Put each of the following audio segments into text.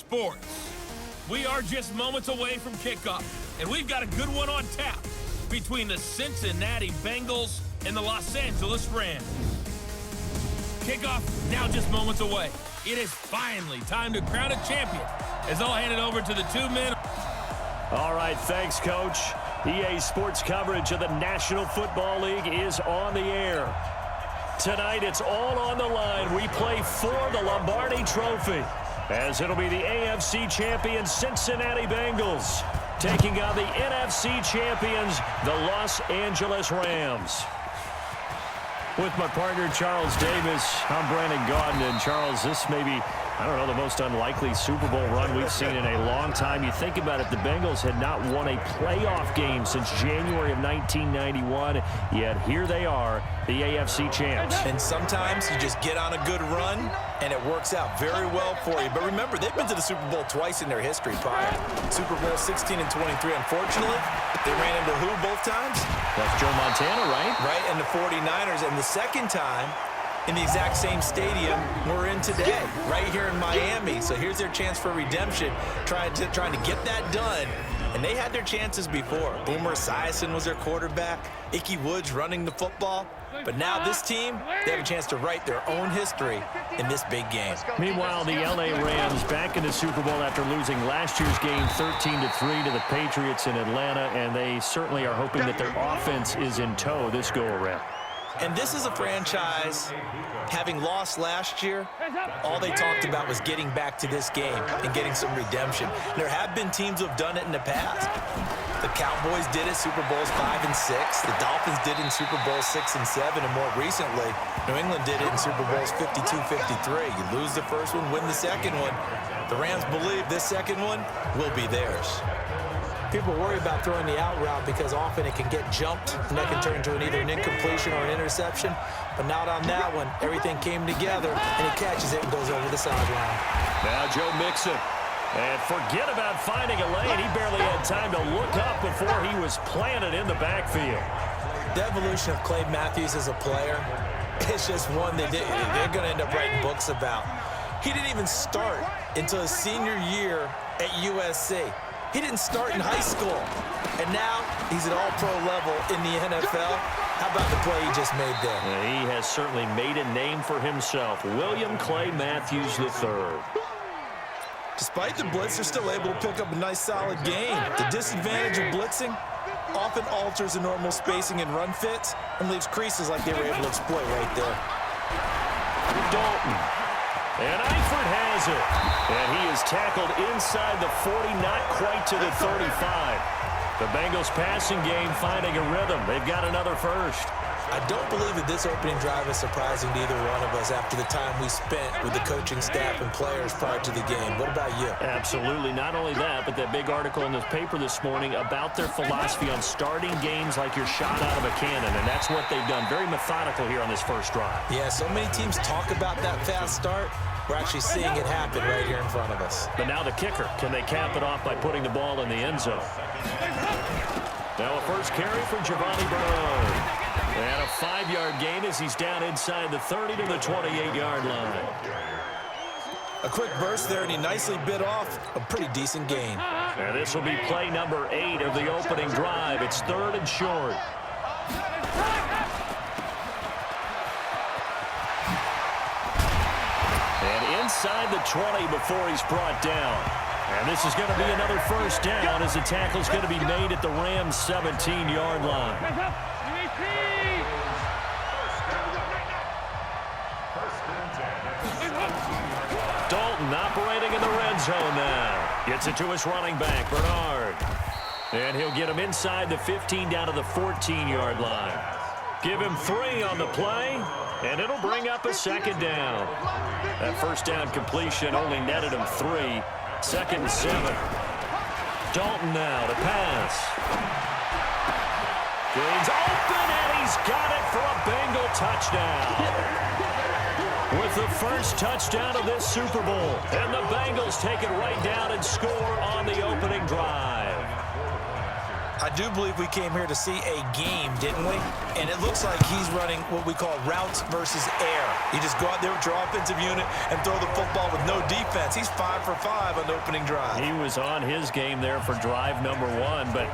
sports. We are just moments away from kickoff, and we've got a good one on tap between the Cincinnati Bengals and the Los Angeles Rams. Kickoff now just moments away. It is finally time to crown a champion as I'll hand it over to the two men. All right, thanks, Coach. EA Sports coverage of the National Football League is on the air. Tonight, it's all on the line. We play for the Lombardi Trophy, as it'll be the AFC champions Cincinnati Bengals taking on the NFC champions, the Los Angeles Rams. With my partner, Charles Davis, I'm Brandon Gaudin. And Charles, this may be, I don't know, the most unlikely Super Bowl run we've seen in a long time. You think about it, the Bengals had not won a playoff game since January of 1991, yet here they are, the AFC champs. And sometimes you just get on a good run, and it works out very well for you. But remember, they've been to the Super Bowl twice in their history prior. Super Bowl 16 and 23, unfortunately, they ran into who both times? That's Joe Montana, right? Right, and the 49ers. And the second time, in the exact same stadium we're in today, right here in Miami. So here's their chance for redemption, trying to get that done. And they had their chances before. Boomer Esiason was their quarterback. Ickey Woods running the football. But now this team, they have a chance to write their own history in this big game. Meanwhile, the LA Rams back in the Super Bowl after losing last year's game 13-3 to the Patriots in Atlanta, and they certainly are hoping that their offense is in tow this go-around. And this is a franchise, having lost last year, all they talked about was getting back to this game and getting some redemption. There have been teams who have done it in the past. The Cowboys did it Super Bowls 5 and 6. The Dolphins did it in Super Bowl 6 and 7. And more recently, New England did it in Super Bowls 52-53. You lose the first one, win the second one. The Rams believe this second one will be theirs. People worry about throwing the out route because often it can get jumped and that can turn into either an incompletion or an interception. But not on that one. Everything came together and he catches it and goes over the sideline. Now Joe Mixon. And forget about finding a lane. He barely had time to look up before he was planted in the backfield. The evolution of Clay Matthews as a player, it's just one they're going to end up writing books about. He didn't even start until his senior year at USC. He didn't start in high school, and now he's at all-pro level in the NFL. How about the play he just made there? Yeah, he has certainly made a name for himself. William Clay Matthews III. Despite the blitz, they're still able to pick up a nice, solid game. The disadvantage of blitzing often alters the normal spacing and run fits and leaves creases like they were able to exploit right there. Dalton. And Eifert has it. And he is tackled inside the 40, not quite to the 35. The Bengals passing game finding a rhythm. They've got another first. I don't believe that this opening drive is surprising to either one of us after the time we spent with the coaching staff and players prior to the game. What about you? Absolutely. Not only that, but that big article in the paper this morning about their philosophy on starting games like you're shot out of a cannon, and that's what they've done. Very methodical here on this first drive. Yeah, so many teams talk about that fast start. We're actually seeing it happen right here in front of us. But now the kicker. Can they cap it off by putting the ball in the end zone? Now a first carry for Giovanni Bernard. And a 5-yard gain as he's down inside the 30 to the 28-yard line. A quick burst there, and he nicely bit off a pretty decent gain. And this will be play number 8 of the opening drive. It's 3rd and short. And inside the 20 before he's brought down. And this is going to be another first down as the tackle's going to be made at the Rams' 17-yard line. Dalton operating in the red zone now. Gets it to his running back, Bernard. And he'll get him inside the 15 down to the 14-yard line. Give him 3 on the play, and it'll bring up a second down. That first down completion only netted him 3. 2nd and 7. Dalton now to pass. Green's open, and he's got it for a Bengal touchdown. With the first touchdown of this Super Bowl. And the Bengals take it right down and score on the opening drive. I do believe we came here to see a game, didn't we? And it looks like he's running what we call routes versus air. You just go out there with your offensive unit and throw the football with no defense. He's 5 for 5 on the opening drive. He was on his game there for drive number 1, but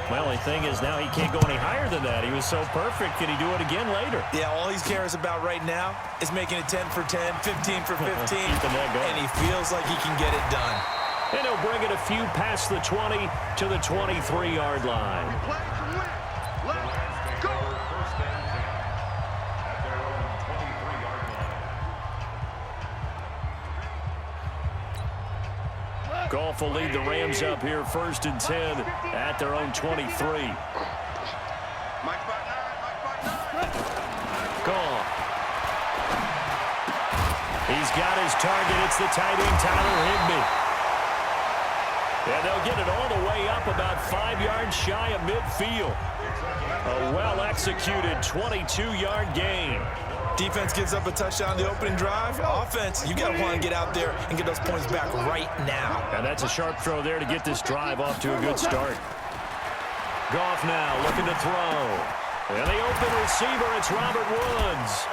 my only thing is now he can't go any higher than that. He was so perfect. Can he do it again later? Yeah, all he cares about right now is making it 10 for 10, 15 for 15, Keeping that going. and he feels like he can get it done. And he'll bring it a few past the 20 to the 23-yard line. Let's go. Goff will lead the Rams up here 1st and 10 at their own 23. Goff. He's got his target. It's the tight end, Tyler Higbee. And they'll get it all the way up about 5 yards shy of midfield. A well-executed 22-yard gain. Defense gives up a touchdown on the opening drive. Offense, you got to want to get out there and get those points back right now. And that's a sharp throw there to get this drive off to a good start. Goff now looking to throw. And the open receiver, it's Robert Woods.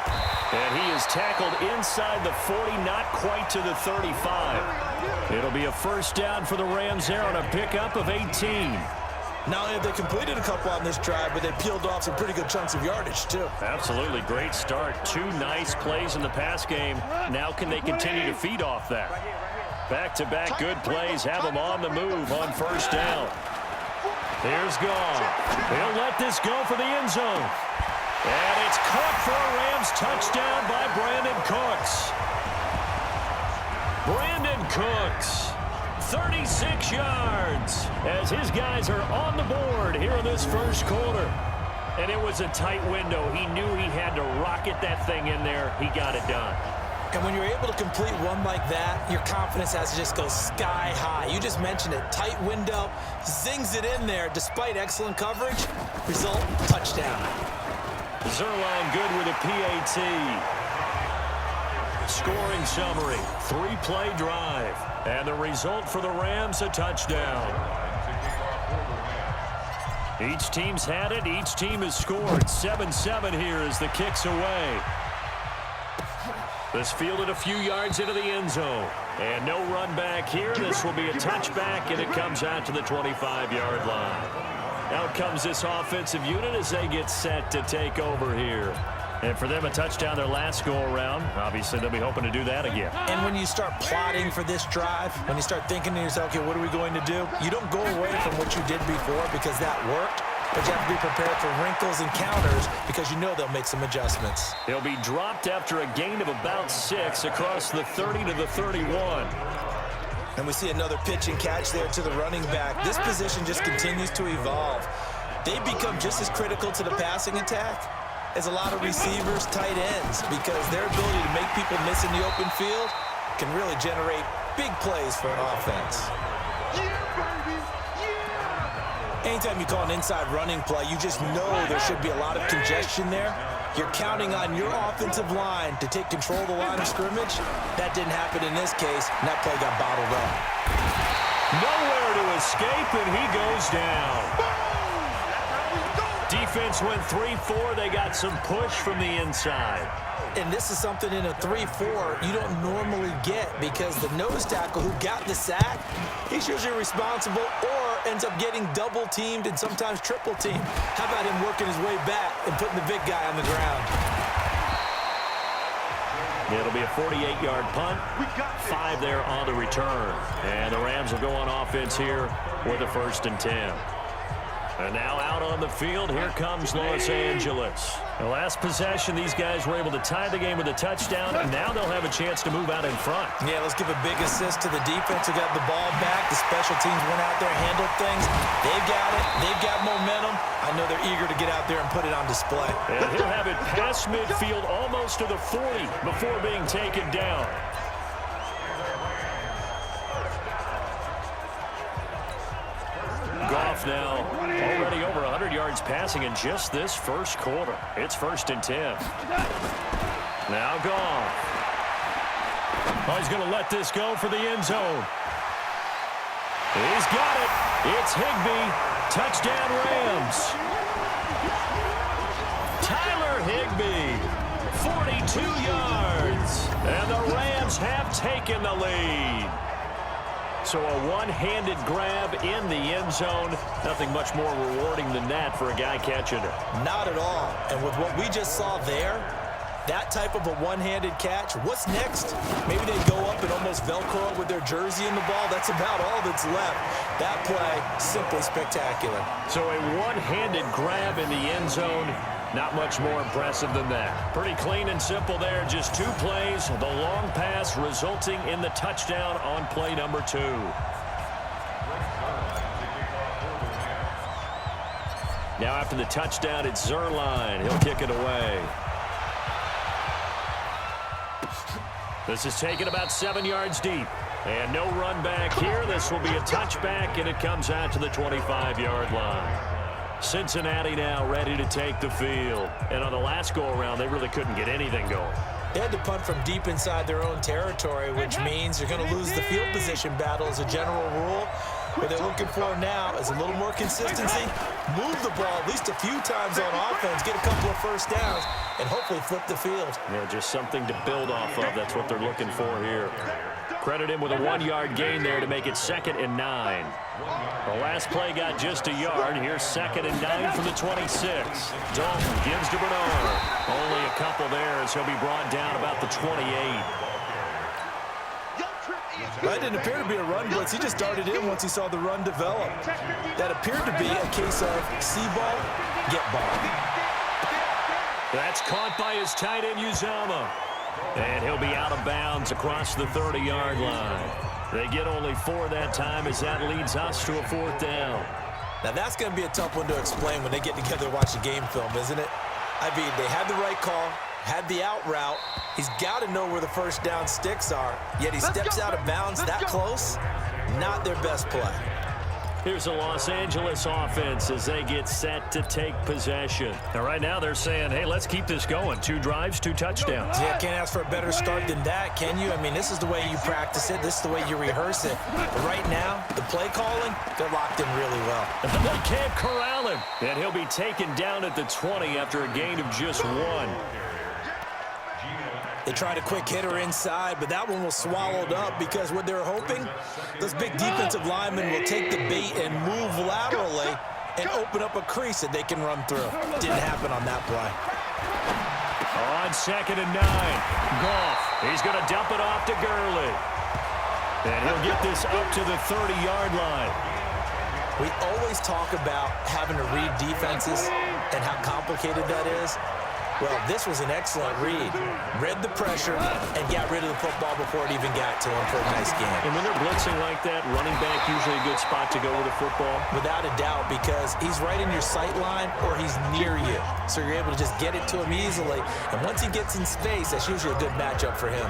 And he is tackled inside the 40, not quite to the 35. It'll be a first down for the Rams there on a pickup of 18. Not only have they completed a couple on this drive, but they peeled off some pretty good chunks of yardage, too. Absolutely great start. 2 nice plays in the pass game. Now can they continue to feed off that? Back-to-back good plays have them on the move on first down. Here's Goff. He'll let this go for the end zone. And it's caught for a Rams touchdown by Brandon Cooks. Brandon Cooks, 36 yards, as his guys are on the board here in this first quarter. And it was a tight window. He knew he had to rocket that thing in there. He got it done. And when you're able to complete one like that, your confidence has to just go sky high. You just mentioned it. Tight window, zings it in there despite excellent coverage. Result, touchdown. Zerline good with a PAT. Scoring summary, 3-play drive. And the result for the Rams, a touchdown. Each team's had it. Each team has scored. 7-7 here as the kick's away. This fielded a few yards into the end zone. And no run back here. This will be a touchback, and it comes out to the 25-yard line. Out comes this offensive unit as they get set to take over here. And for them, a touchdown their last go-around. Obviously, they'll be hoping to do that again. And when you start plotting for this drive, when you start thinking to yourself, okay, what are we going to do? You don't go away from what you did before because that worked. But you have to be prepared for wrinkles and counters because you know they'll make some adjustments. He'll be dropped after a gain of about 6 across the 30 to the 31. And we see another pitch and catch there to the running back. This position just continues to evolve. They become just as critical to the passing attack as a lot of receivers, tight ends, because their ability to make people miss in the open field can really generate big plays for an offense. Anytime you call an inside running play, you just know there should be a lot of congestion there. You're counting on your offensive line to take control of the line of scrimmage. That didn't happen in this case, and that play got bottled up. Nowhere to escape, and he goes down. Defense went 3-4. They got some push from the inside. And this is something in a 3-4 you don't normally get because the nose tackle who got the sack, he's usually responsible or ends up getting double-teamed and sometimes triple-teamed. How about him working his way back and putting the big guy on the ground? It'll be a 48-yard punt. 5 there on the return. And the Rams will go on offense here with a 1st and 10. And now out on the field, here comes Los Angeles. The last possession, these guys were able to tie the game with a touchdown, and now they'll have a chance to move out in front. Yeah, let's give a big assist to the defense who got the ball back. The special teams went out there, handled things. They've got it. They've got momentum. I know they're eager to get out there and put it on display. And he'll have it past midfield almost to the 40 before being taken down. Goff now already over 100 yards passing in just this first quarter. It's 1st and 10. Now Goff. Oh, he's going to let this go for the end zone. He's got it. It's Higbee Touchdown, Rams. Tyler Higbee, 42 yards. And the Rams have taken the lead. So a one-handed grab in the end zone. Nothing much more rewarding than that for a guy catching it. Not at all. And with what we just saw there, that type of a one-handed catch, what's next? Maybe they go up and almost Velcro with their jersey in the ball. That's about all that's left. That play, simply spectacular. So a one-handed grab in the end zone. Not much more impressive than that. Pretty clean and simple there. Just 2 plays. The long pass resulting in the touchdown on play number 2. Now after the touchdown, it's Zerline. He'll kick it away. This is taken about 7 yards deep. And no run back here. This will be a touchback, and it comes out to the 25-yard line. Cincinnati now ready to take the field. And on the last go-around, they really couldn't get anything going. They had to punt from deep inside their own territory, which means you're going to lose the field position battle as a general rule. What they're looking for now is a little more consistency, move the ball at least a few times on offense, get a couple of first downs, and hopefully flip the field. Yeah, just something to build off of. That's what they're looking for here. Credit him with a 1-yard gain there to make it 2nd and 9. The last play got just a yard. Here's 2nd and 9 from the 26. Dalton gives to Bernard. Only a couple there as he'll be brought down about the 28. That didn't appear to be a run blitz. He just darted in once he saw the run develop. That appeared to be a case of see ball, get ball. That's caught by his tight end, Uzama. And he'll be out of bounds across the 30-yard line. They get only 4 that time as that leads us to a 4th down. Now that's going to be a tough one to explain when they get together and watch the game film, isn't it? I mean, they had the right call, had the out route. He's got to know where the first down sticks are, yet he steps out of bounds that close. Not their best play. Here's the Los Angeles offense as they get set to take possession. And right now they're saying, hey, let's keep this going. 2 drives, 2 touchdowns. Yeah, can't ask for a better start than that, can you? I mean, this is the way you practice it. This is the way you rehearse it. But right now, the play calling, they're locked in really well. They can't corral him. And he'll be taken down at the 20 after a gain of just 1. They tried a quick hitter inside, but that one was swallowed up because what they're hoping, those big defensive linemen will take the bait and move laterally and open up a crease that they can run through. Didn't happen on that play. On 2nd and 9, Goff. He's going to dump it off to Gurley. And he'll get this up to the 30-yard line. We always talk about having to read defenses and how complicated that is. Well, this was an excellent read. Read the pressure and got rid of the football before it even got to him for a nice game. And when they're blitzing like that, running back usually a good spot to go with a football? Without a doubt, because he's right in your sight line or he's near you. So you're able to just get it to him easily. And once he gets in space, that's usually a good matchup for him.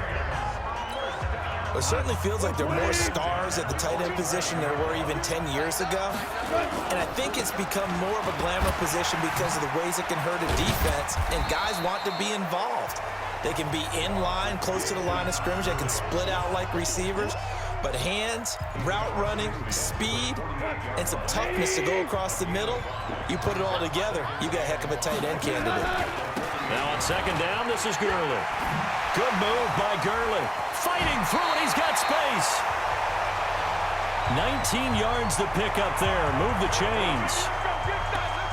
It certainly feels like there are more stars at the tight end position than there were even 10 years ago. And I think it's become more of a glamour position because of the ways it can hurt a defense, and guys want to be involved. They can be in line, close to the line of scrimmage. They can split out like receivers. But hands, route running, speed, and some toughness to go across the middle, you put it all together, you got a heck of a tight end candidate. Now on 2nd down, this is Gurley. Good move by Gurley. Fighting through it, he's got space. 19 yards to pick up there. Move the chains.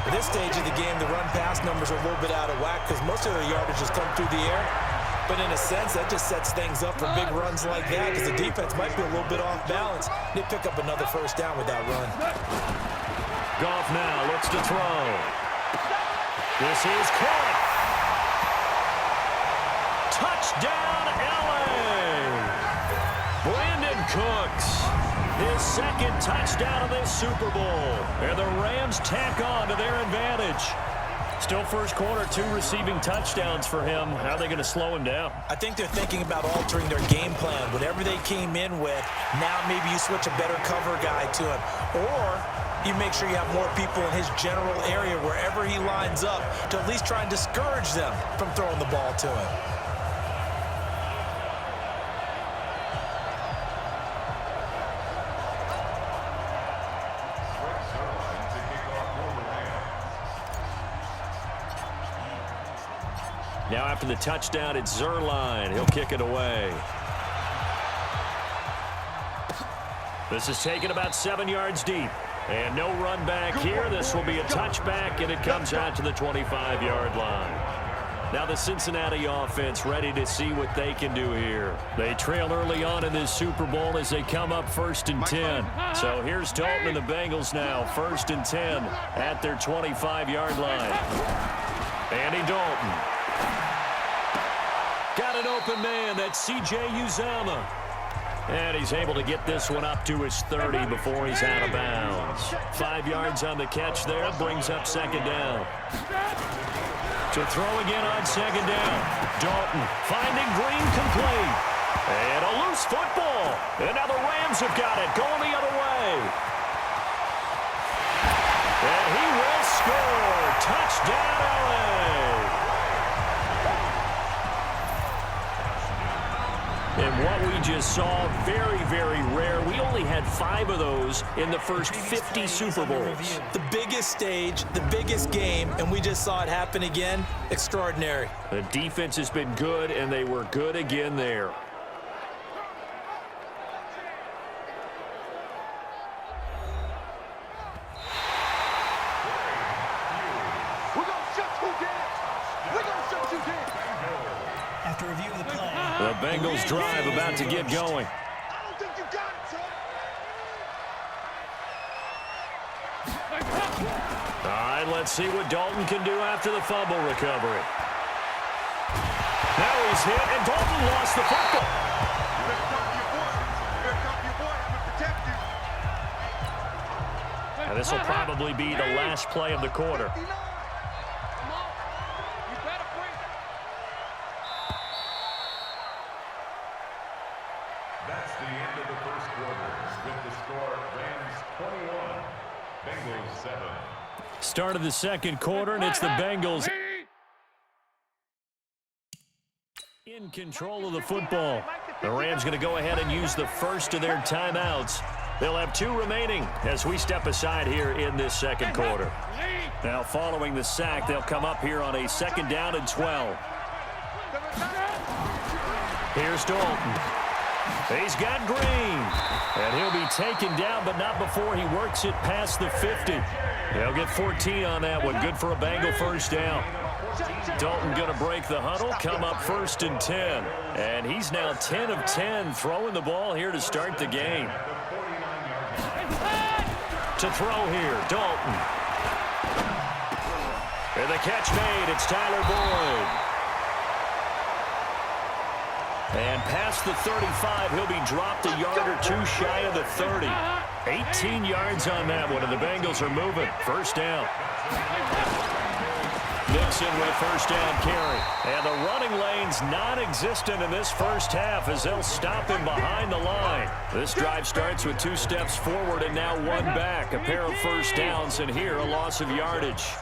At this stage of the game, the run-pass numbers are a little bit out of whack because most of their yardage has come through the air. But in a sense, that just sets things up for big runs like that because the defense might be a little bit off balance. They pick up another first down with that run. Goff now looks to throw. This is caught. Touchdown, L.A. Brandon Cooks, his 2nd touchdown of this Super Bowl. And the Rams tack on to their advantage. Still first quarter, 2 receiving touchdowns for him. How are they going to slow him down? I think they're thinking about altering their game plan. Whatever they came in with, now maybe you switch a better cover guy to him. Or you make sure you have more people in his general area wherever he lines up to at least try and discourage them from throwing the ball to him. Now after the touchdown, it's Zerline. He'll kick it away. This is taken about 7 yards deep. And no run back here. This will be a touchback, and it comes out to the 25-yard line. Now the Cincinnati offense ready to see what they can do here. They trail early on in this Super Bowl as they come up 1st and 10. So here's Dalton and the Bengals now, 1st and 10 at their 25-yard line. Andy Dalton. Got an open man. That's C.J. Uzomah. And he's able to get this one up to his 30 before he's out of bounds. 5 yards on the catch there, brings up 2nd down. To throw again on 2nd down. Dalton finding Green complete. And a loose football. And now the Rams have got it, going the other way. And he will score. Touchdown, LA. And what we just saw, very, very rare. We only had 5 of those in the first 50 Super Bowls. The biggest stage, the biggest game, and we just saw it happen again. Extraordinary. The defense has been good, and they were good again there. After review of the play. The Bengals drive about to get going. I don't think you got it, son. All right, let's see what Dalton can do after the fumble recovery. Now he's hit, and Dalton lost the football. You better talk to your boy. You better talk to your boy. I'm going to protect you. And this will probably be the last play of the quarter. That's the end of the first quarter. With the score, Rams 21, Bengals 7. Start of the second quarter, and it's the Bengals in control of the football. The Rams going to go ahead and use the first of their timeouts. They'll have 2 remaining as we step aside here in this second quarter. Now following the sack, they'll come up here on a 2nd down and 12. Here's Dalton. He's got Green. And he'll be taken down, but not before he works it past the 50. They'll get 14 on that one. Good for a Bengal first down. Dalton going to break the huddle, come up 1st and 10. And he's now 10 of 10 throwing the ball here to start the game. To throw here, Dalton. And the catch made, it's Tyler Boyd. And past the 35, he'll be dropped a yard or 2 shy of the 30. 18 yards on that one, and the Bengals are moving. First down. Nixon with a first down carry. And the running lane's non-existent in this first half as they'll stop him behind the line. This drive starts with 2 steps forward and now 1 back. A pair of first downs, and here a loss of yardage.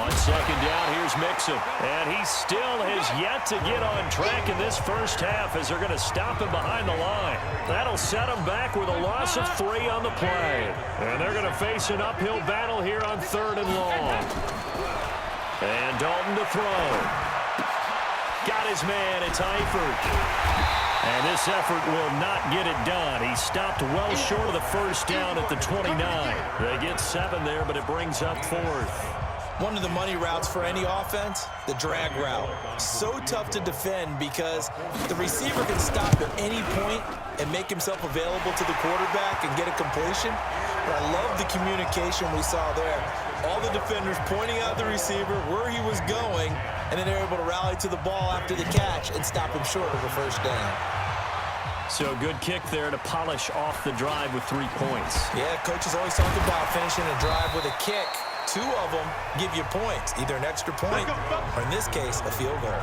On 2nd down, here's Mixon. And he still has yet to get on track in this first half as they're going to stop him behind the line. That'll set him back with a loss of 3 on the play. And they're going to face an uphill battle here on 3rd and long. And Dalton to throw. Got his man, it's Eifert. And this effort will not get it done. He stopped well short of the first down at the 29. They get 7 there, but it brings up 4th. One of the money routes for any offense, the drag route. So tough to defend because the receiver can stop at any point and make himself available to the quarterback and get a completion. But I love the communication we saw there. All the defenders pointing out the receiver, where he was going, and then they're able to rally to the ball after the catch and stop him short of a first down. So good kick there to polish off the drive with 3 points. Yeah, coaches always talk about finishing a drive with a kick. 2 of them give you points, either an extra point or, in this case, a field goal.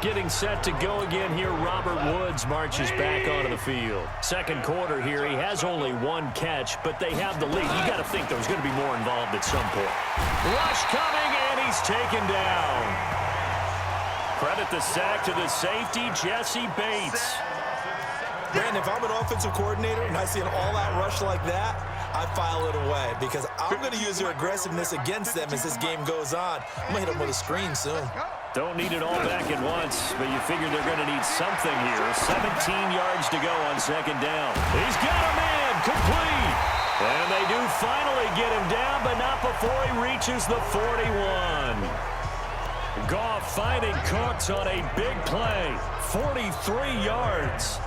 Getting set to go again here, Robert Woods marches back onto the field. Second quarter here, he has only 1 catch, but they have the lead. You got to think there's going to be more involved at some point. Rush coming, and he's taken down. Credit the sack to the safety, Jesse Bates. Man, if I'm an offensive coordinator and I see an all-out rush like that, I file it away because I'm going to use their aggressiveness against them as this game goes on. I'm going to hit them with a screen soon. Don't need it all back at once, but you figure they're going to need something here. 17 yards to go on second down. He's got him in, complete. And they do finally get him down, but not before he reaches the 41. Goff finding Cooks on a big play. 43 yards.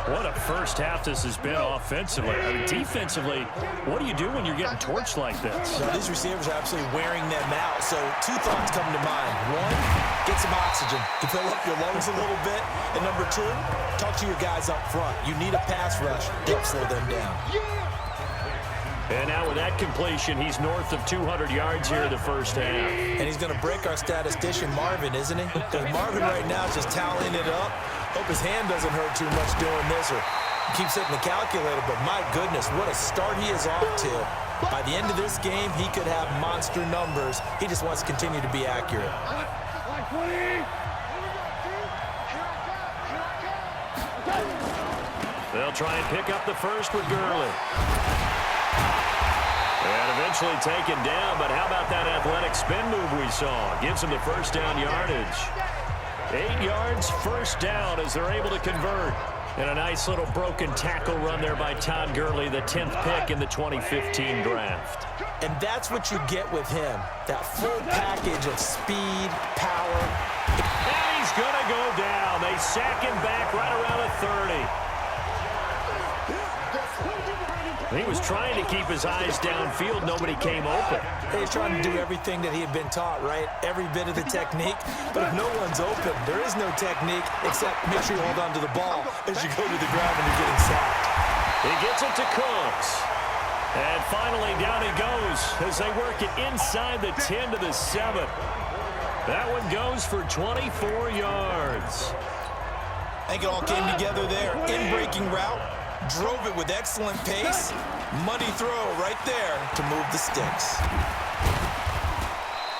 What a first half this has been offensively. I mean, defensively, what do you do when you're getting torched like this? So these receivers are absolutely wearing them out. So two thoughts come to mind. One, get some oxygen to fill up your lungs a little bit. And number two, talk to your guys up front. You need a pass rush to help slow them down. And now with that completion, he's north of 200 yards here in the first half. And he's going to break our statistician, Marvin, isn't he? Because Marvin right now is just tallying it up. Hope his hand doesn't hurt too much doing this or keeps hitting the calculator. But my goodness, what a start he is off to. By the end of this game, he could have monster numbers. He just wants to continue to be accurate. They'll try and pick up the first with Gurley. And eventually taken down, but how about that athletic spin move we saw? Gives him the first down yardage. 8 yards, first down as they're able to convert. And a nice little broken tackle run there by Todd Gurley, the 10th pick in the 2015 draft. And that's what you get with him, that full package of speed, power. And he's going to go down. They sack him back right around the 30. He was trying to keep his eyes downfield. Nobody came open. He's trying to do everything that he had been taught, right? Every bit of the technique. But if no one's open, there is no technique except make sure you hold on to the ball as you go to the ground when you're getting sacked. He gets it to Cooks. And finally down he goes as they work it inside the 10 to the 7. That one goes for 24 yards. I think it all came together there. In-breaking route. Drove it with excellent pace. Money throw right there to move the sticks.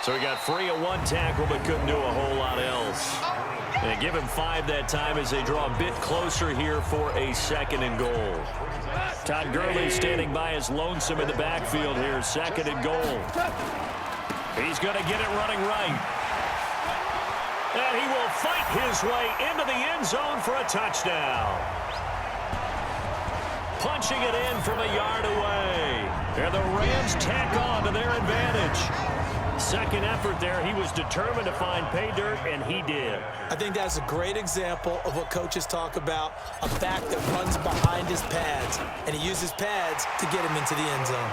So he got free of one tackle but couldn't do a whole lot else. And they give him 5 that time as they draw a bit closer here for a 2nd and goal. Todd Gurley standing by as lonesome in the backfield here, 2nd and goal. He's going to get it running right. And he will fight his way into the end zone for a touchdown. Punching it in from a yard away. And the Rams tack on to their advantage. 2nd effort there. He was determined to find pay dirt, and he did. I think that's a great example of what coaches talk about, a back that runs behind his pads, and he uses pads to get him into the end zone.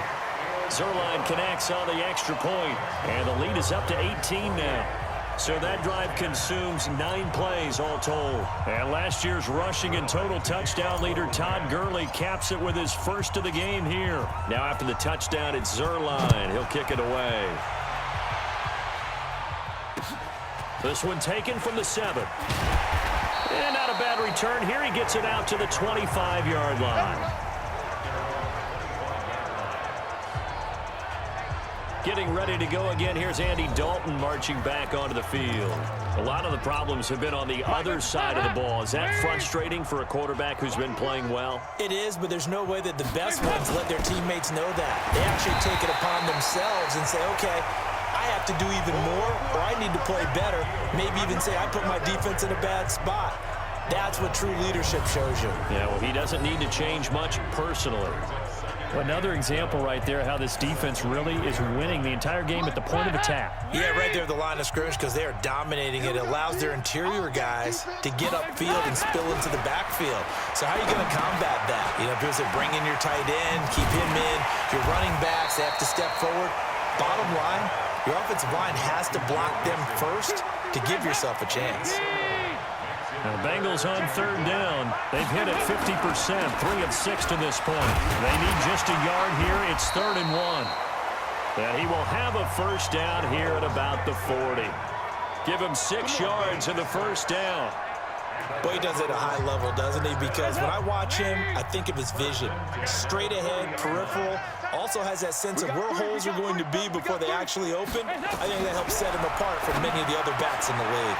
Zerline connects on the extra point, and the lead is up to 18 now. So that drive consumes 9 plays all told. And last year's rushing and total touchdown leader Todd Gurley caps it with his first of the game here. Now after the touchdown, it's Zerline. He'll kick it away. This one taken from the 7. And not a bad return here. He gets it out to the 25-yard line. Getting ready to go again. Here's Andy Dalton marching back onto the field. A lot of the problems have been on the other side of the ball. Is that frustrating for a quarterback who's been playing well? It is, but there's no way that the best ones let their teammates know that. They actually take it upon themselves and say, okay, I have to do even more, or I need to play better. Maybe even say I put my defense in a bad spot. That's what true leadership shows you. Yeah, well, he doesn't need to change much personally. Another example right there how this defense really is winning the entire game at the point of attack. Yeah, right there at the line of scrimmage because they are dominating it. It allows their interior guys to get upfield and spill into the backfield. So how are you going to combat that? You know, people say bring in your tight end, keep him in. Your running backs, they have to step forward. Bottom line, your offensive line has to block them first to give yourself a chance. Now, the Bengals on 3rd down. They've hit it 50%, 3 of 6 to this point. They need just a yard here. It's 3rd and 1. And he will have a first down here at about the 40. Give him 6 yards in the first down. Boy, he does it at a high level, doesn't he? Because when I watch him, I think of his vision. Straight ahead, peripheral. Also has that sense of where holes are going to be before they actually open. I think that helps set him apart from many of the other backs in the league.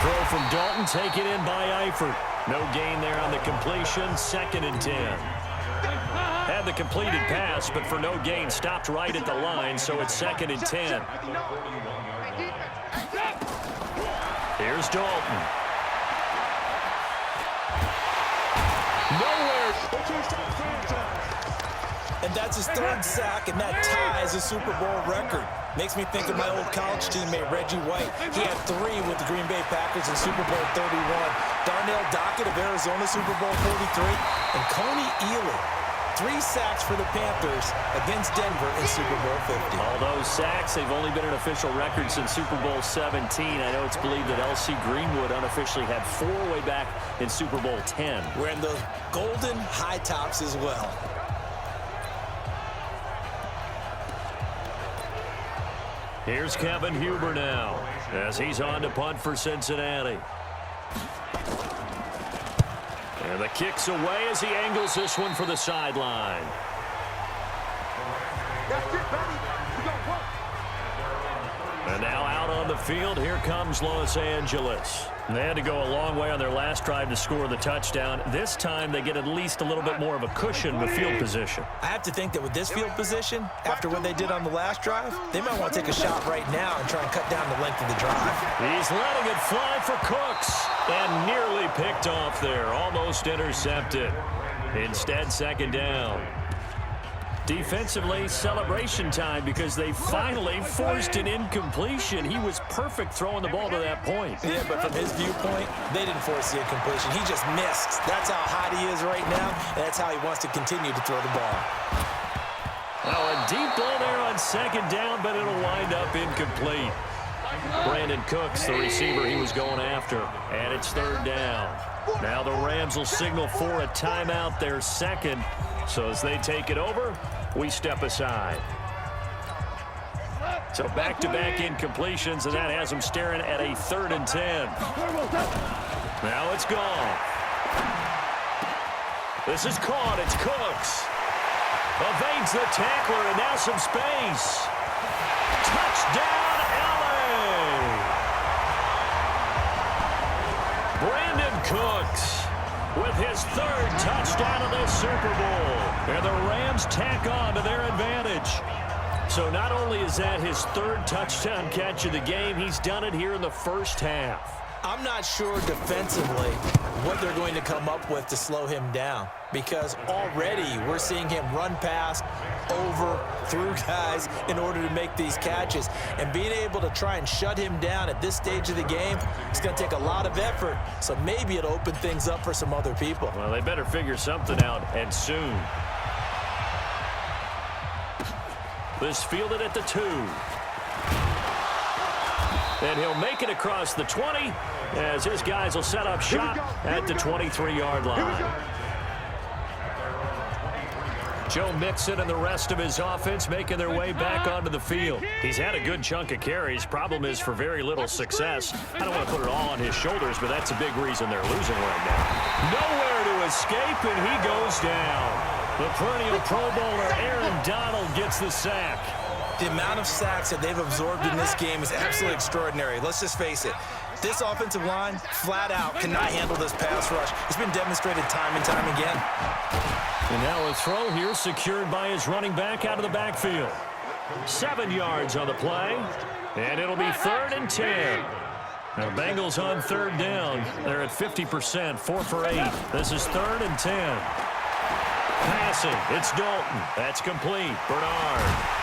Throw from Dalton, taken in by Eifert. No gain there on the completion, 2nd and 10. had the completed pass, but for no gain, stopped right at the line, so it's 2nd and 10. Here's Dalton. Nowhere. And that's his 3rd sack, and that ties a Super Bowl record. Makes me think of my old college teammate, Reggie White. He had 3 with the Green Bay Packers in Super Bowl 31. Darnell Dockett of Arizona, Super Bowl 43. And Coney Ealy, 3 sacks for the Panthers against Denver in Super Bowl 50. All those sacks, they've only been an official record since Super Bowl 17. I know it's believed that L.C. Greenwood unofficially had 4 way back in Super Bowl 10. Wearing those golden high tops as well. Here's Kevin Huber now as he's on to punt for Cincinnati. And the kick's away as he angles this one for the sideline. That's it, buddy. We got work. And now out on the field, here comes Los Angeles. They had to go a long way on their last drive to score the touchdown. This time they get at least a little bit more of a cushion with field position. I have to think that with this field position, after what they did on the last drive, they might want to take a shot right now and try and cut down the length of the drive. He's letting it fly for Cooks. And nearly picked off there. Almost intercepted. Instead, 2nd down. Defensively, celebration time because they finally forced an incompletion. He was perfect throwing the ball to that point. Yeah, but from his viewpoint, they didn't force the incompletion. He just missed. That's how hot he is right now, and that's how he wants to continue to throw the ball. Oh, a deep ball there on 2nd down, but it'll wind up incomplete. Brandon Cooks, the receiver he was going after, and it's 3rd down. Now the Rams will signal for a timeout, their 2nd. So as they take it over, we step aside. So back-to-back incompletions, and that has them staring at a 3rd and 10. Now it's gone. This is caught. It's Cooks. Evades the tackler, and now some space. Touchdown, LA! Brandon Cooks with his 3rd touchdown of the Super Bowl. And the Rams tack on to their advantage. So not only is that his 3rd touchdown catch of the game, he's done it here in the first half. I'm not sure defensively what they're going to come up with to slow him down, because already we're seeing him run past, over, through guys in order to make these catches. And being able to try and shut him down at this stage of the game, it's going to take a lot of effort. So maybe it'll open things up for some other people. Well, they better figure something out, and soon. This fielded at the 2. And he'll make it across the 20 as his guys will set up shop at the 23-yard line. Joe Mixon and the rest of his offense making their way back onto the field. He's had a good chunk of carries. Problem is for very little success. I don't want to put it all on his shoulders, but that's a big reason they're losing right now. Nowhere to escape, and he goes down. The perennial Pro Bowler Aaron Donald gets the sack. The amount of sacks that they've absorbed in this game is absolutely extraordinary. Let's just face it. This offensive line, flat out, cannot handle this pass rush. It's been demonstrated time and time again. And now a throw here secured by his running back out of the backfield. 7 yards on the play, and it'll be 3rd and 10. Now Bengals on 3rd down. They're at 50%, 4 for 8. This is 3rd and 10. Passing, it's Dalton. That's complete. Bernard.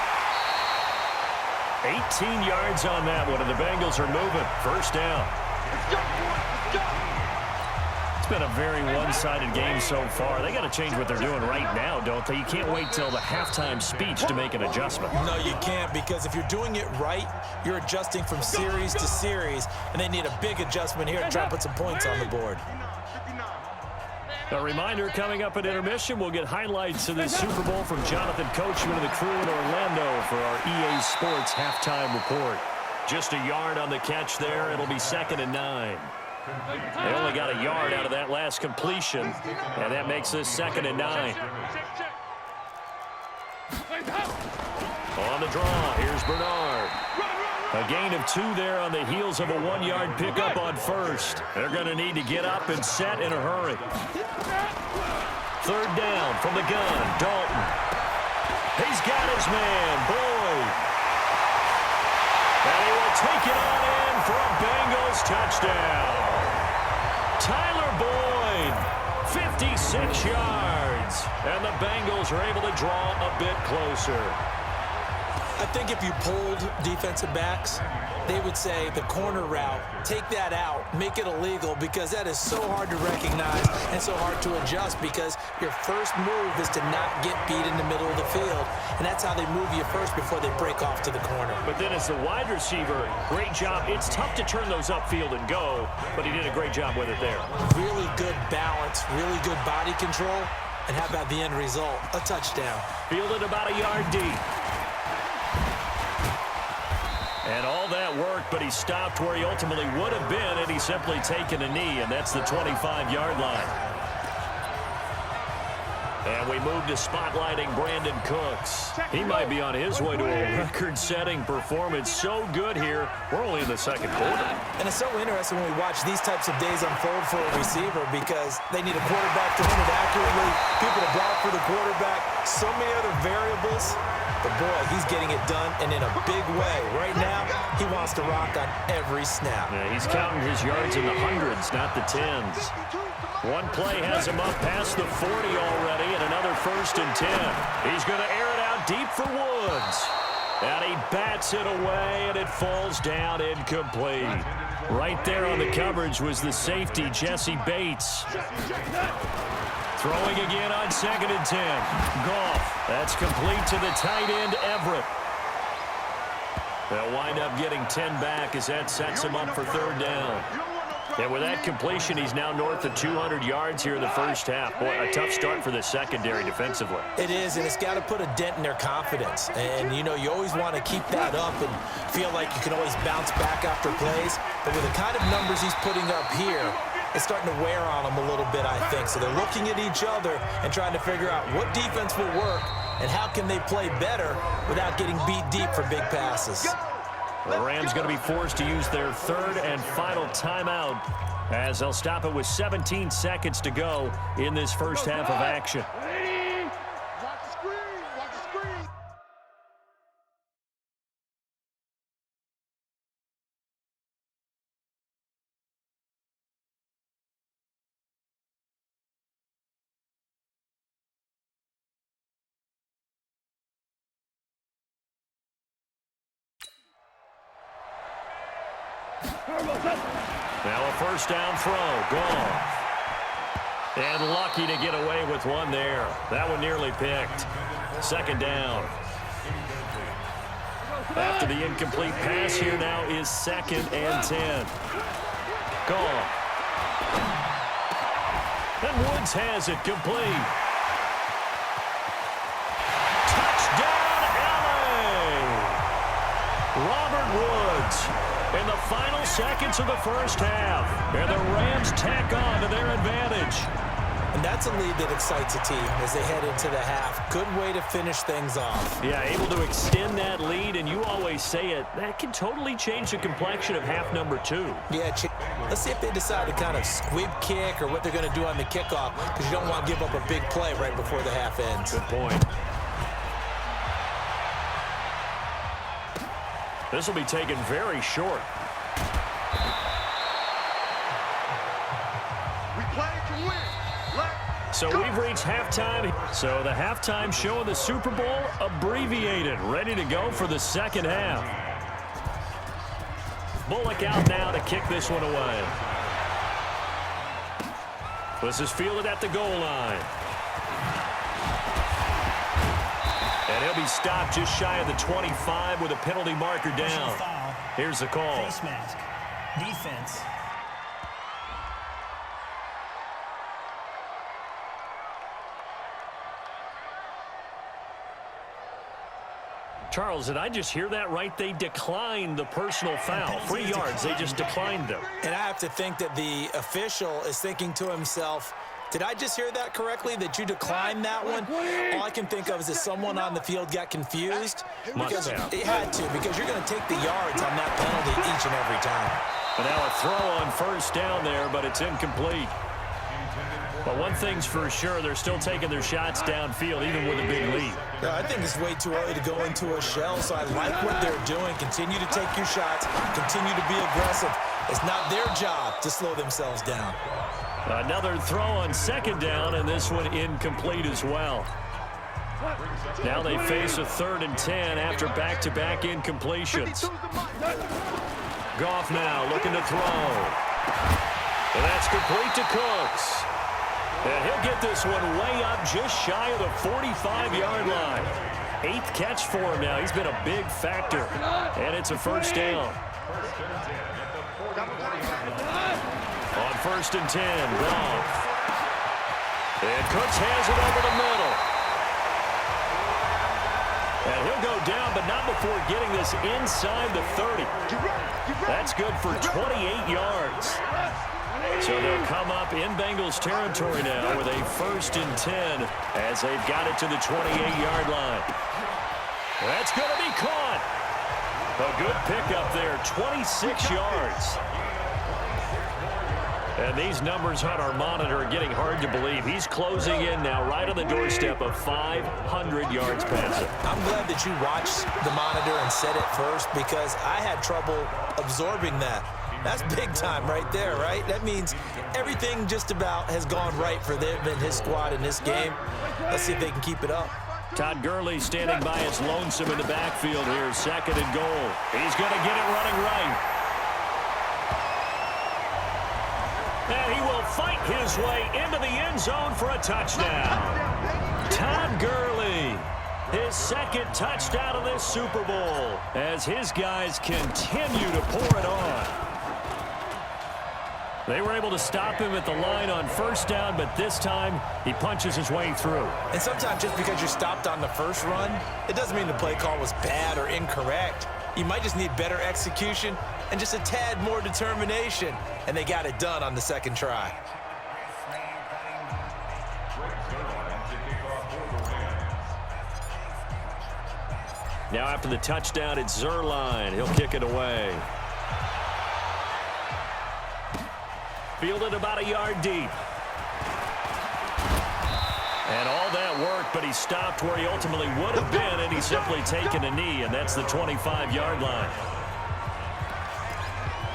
18 yards on that one, and the Bengals are moving. 1st down. It's been a very one-sided game so far. They got to change what they're doing right now, don't they? You can't wait till the halftime speech to make an adjustment. No, you can't, because if you're doing it right, you're adjusting from series to series, and they need a big adjustment here to try and put some points on the board. A reminder, coming up at intermission, we'll get highlights of this Super Bowl from Jonathan Coachman and the crew in Orlando for our EA Sports halftime report. Just a yard on the catch there. It'll be 2nd and 9. They only got a yard out of that last completion, and that makes this 2nd and 9. On the draw, here's Bernard. A gain of 2 there on the heels of a 1-yard pickup on 1st. They're going to need to get up and set in a hurry. Third down from the gun, Dalton. He's got his man, Boyd. And he will take it on in for a Bengals touchdown. Tyler Boyd, 56 yards. And the Bengals are able to draw a bit closer. I think if you polled defensive backs, they would say the corner route, take that out, make it illegal, because that is so hard to recognize and so hard to adjust, because your first move is to not get beat in the middle of the field, and that's how they move you first before they break off to the corner. But then as the wide receiver, great job. It's tough to turn those upfield and go, but he did a great job with it there. Really good balance, really good body control, and how about the end result? A touchdown. Fielded about a yard deep. And all that worked, but he stopped where he ultimately would have been had he simply taken a knee, and that's the 25-yard line. And we move to spotlighting Brandon Cooks. He might be on his way to a record-setting performance. So good here. We're only in the second quarter. And it's so interesting when we watch these types of days unfold for a receiver, because they need a quarterback to hit it accurately, people to block for the quarterback, so many other variables. But, boy, he's getting it done, and in a big way. Right now, he wants to rock on every snap. Yeah, he's counting his yards in the hundreds, not the tens. One play has him up past the 40 already, and another 1st and 10. He's going to air it out deep for Woods. And he bats it away, and it falls down incomplete. Right there on the coverage was the safety, Jesse Bates. Throwing again on 2nd and 10. Goff. That's complete to the tight end, Everett. They'll wind up getting 10 back as that sets him up for 3rd down. And with that completion, he's now north of 200 yards here in the first half. Boy, a tough start for the secondary defensively. It is, and it's got to put a dent in their confidence. And, you know, you always want to keep that up and feel like you can always bounce back after plays. But with the kind of numbers he's putting up here, it's starting to wear on them a little bit, I think. So they're looking at each other and trying to figure out what defense will work and how can they play better without getting beat deep for big passes. The Rams going to be forced to use their 3rd and final timeout as they'll stop it with 17 seconds to go in this first half of action. Watch the screen. Watch the screen. Now a 1st down throw. Goff. And lucky to get away with one there. That one nearly picked. 2nd down. After the incomplete pass, here now is 2nd and 10. Goff. And Woods has it complete. Touchdown, LA! Robert Woods in the final seconds of the first half. And the Rams tack on to their advantage. And that's a lead that excites a team as they head into the half. Good way to finish things off. Yeah, able to extend that lead, and you always say it, that can totally change the complexion of half number 2. Yeah, let's see if they decide to kind of squib kick or what they're going to do on the kickoff, because you don't want to give up a big play right before the half ends. Good point. This will be taken very short. We play to win. So we've reached halftime. So the halftime show of the Super Bowl abbreviated, ready to go for the second half. Bullock out now to kick this one away. This is fielded at the goal line. And he'll be stopped just shy of the 25 with a penalty marker down. Here's the call. Face mask. Defense. Charles, did I just hear that right? They declined the personal foul. 3 yards, they just declined them. And I have to think that the official is thinking to himself, did I just hear that correctly, that you declined that one? All I can think of is that someone on the field got confused. Because it had to, because you're going to take the yards on that penalty each and every time. And now a throw on 1st down there, but it's incomplete. But one thing's for sure, they're still taking their shots downfield, even with a big lead. I think it's way too early to go into a shell, so I like what they're doing. Continue to take your shots. Continue to be aggressive. It's not their job to slow themselves down. Another throw on second down, and this one incomplete as well. Now they face a 3rd and 10 after back-to-back incompletions. Goff now looking to throw. And that's complete to Cooks. And he'll get this one way up just shy of the 45-yard line. 8th catch for him now. He's been a big factor. And it's a first down. On 1st and 10, Goff. And Cooks has it over the middle. And he'll go down, but not before getting this inside the 30. That's good for 28 yards. So they'll come up in Bengals territory now with a 1st and 10 as they've got it to the 28-yard line. That's going to be caught. A good pickup there, 26 yards. And these numbers on our monitor are getting hard to believe. He's closing in now right on the doorstep of 500 yards passing. I'm glad that you watched the monitor and said it first because I had trouble absorbing that. That's big time right there, right? That means everything just about has gone right for them and his squad in this game. Let's see if they can keep it up. Todd Gurley standing by his lonesome in the backfield here, 2nd and goal. He's going to get it running right. And he will fight his way into the end zone for a touchdown. Todd Gurley, his 2nd touchdown of this Super Bowl as his guys continue to pour it on. They were able to stop him at the line on 1st down, but this time he punches his way through. And sometimes just because you're stopped on the first run, it doesn't mean the play call was bad or incorrect. You might just need better execution and just a tad more determination. And they got it done on the 2nd try. Now after the touchdown, it's Zuerlein. He'll kick it away. Fielded about a yard deep. And all that work, but he stopped where he ultimately would have been, and he's simply taken a knee, and that's the 25-yard line.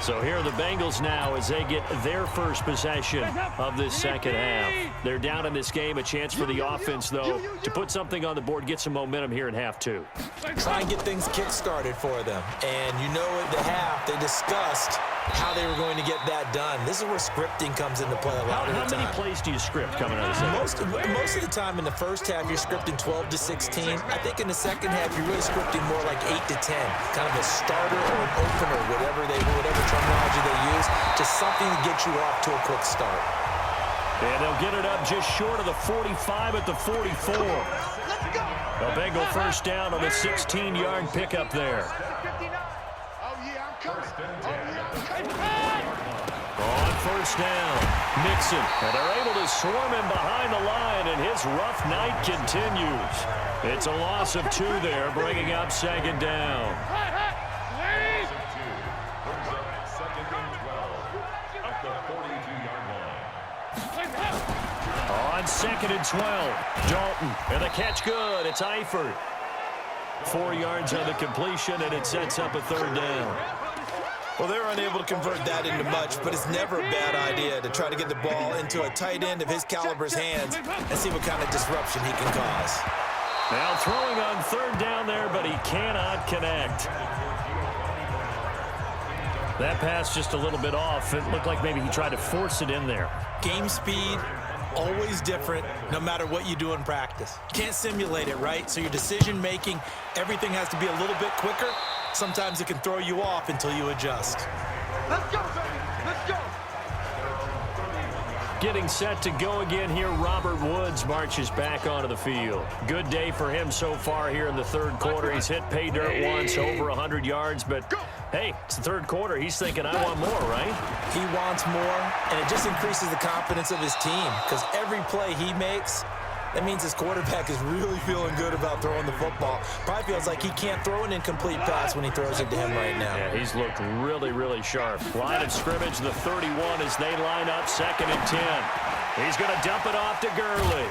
So here are the Bengals now as they get their first possession of this 2nd half. They're down in this game. A chance for the offense, though, to put something on the board, get some momentum here in half 2. Try and get things kick-started for them. And you know at the half, they discussed how they were going to get that done. This is where scripting comes into play a lot of the time. How many plays do you script coming out of the second? Most of the time in the first half, you're scripting 12 to 16. I think in the second half, you're really scripting more like 8 to 10. Kind of a starter or an opener, whatever terminology they use. Just something to get you off to a quick start. And they'll get it up just short of the 45 at the 44. A Bengal first down on a 16-yard pickup there. On 1st down, Mixon. And they're able to swarm him behind the line, and his rough night continues. It's a loss of 2 there, bringing up 2nd down. On 2nd and 12, Dalton. And the catch good. It's Eifert. 4 yards on the completion, and it sets up a 3rd down. Well, they're unable to convert that into much, but it's never a bad idea to try to get the ball into a tight end of his caliber's hands and see what kind of disruption he can cause. Now throwing on 3rd down there, but he cannot connect. That pass just a little bit off. It looked like maybe he tried to force it in there. Game speed, always different, no matter what you do in practice. You can't simulate it, right? So your decision-making, everything has to be a little bit quicker. Sometimes it can throw you off until you adjust. Let's go, baby. Let's go. Getting set to go again here, Robert Woods marches back onto the field. Good day for him so far here in the 3rd quarter. He's hit pay dirt once, over 100 yards, but hey, it's the 3rd quarter. He's thinking, I want more, right? He wants more, and it just increases the confidence of his team because every play he makes, That means his quarterback is really feeling good about throwing the football. Probably feels like he can't throw an incomplete pass when he throws it to him right now. Yeah, he's looked really, really sharp. Line of scrimmage, the 31 as they line up 2nd and 10. He's going to dump it off to Gurley.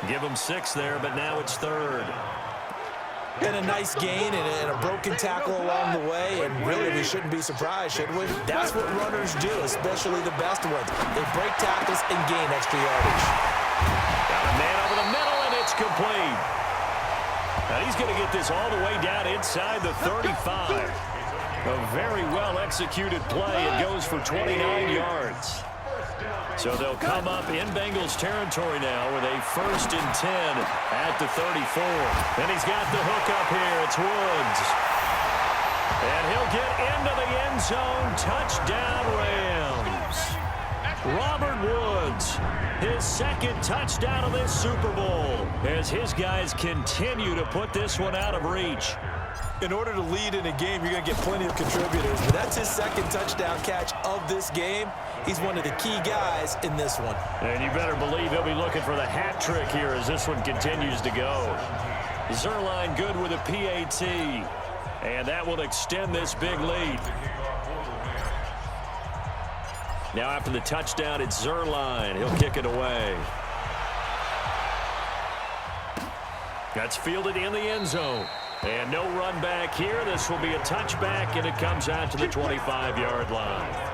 Give him 6 there, but now it's 3rd. And a nice gain and a broken tackle along the way, and really we shouldn't be surprised, should we? That's what runners do, especially the best ones. They break tackles and gain extra yardage. Got a man over the middle, and it's complete. Now he's going to get this all the way down inside the 35. A very well-executed play. It goes for 29 yards. So they'll come up in Bengals territory now with a 1st and 10 at the 34. And he's got the hook up here. It's Woods. And he'll get into the end zone. Touchdown, Rams. Robert Woods, his 2nd touchdown of this Super Bowl as his guys continue to put this one out of reach. In order to lead in a game, you're going to get plenty of contributors, but that's his 2nd touchdown catch of this game. He's one of the key guys in this one. And you better believe he'll be looking for the hat trick here as this one continues to go. Zerline good with a PAT, and that will extend this big lead. Now after the touchdown, it's Zerline. He'll kick it away. That's fielded in the end zone. And no run back here. This will be a touchback, and it comes out to the 25-yard line.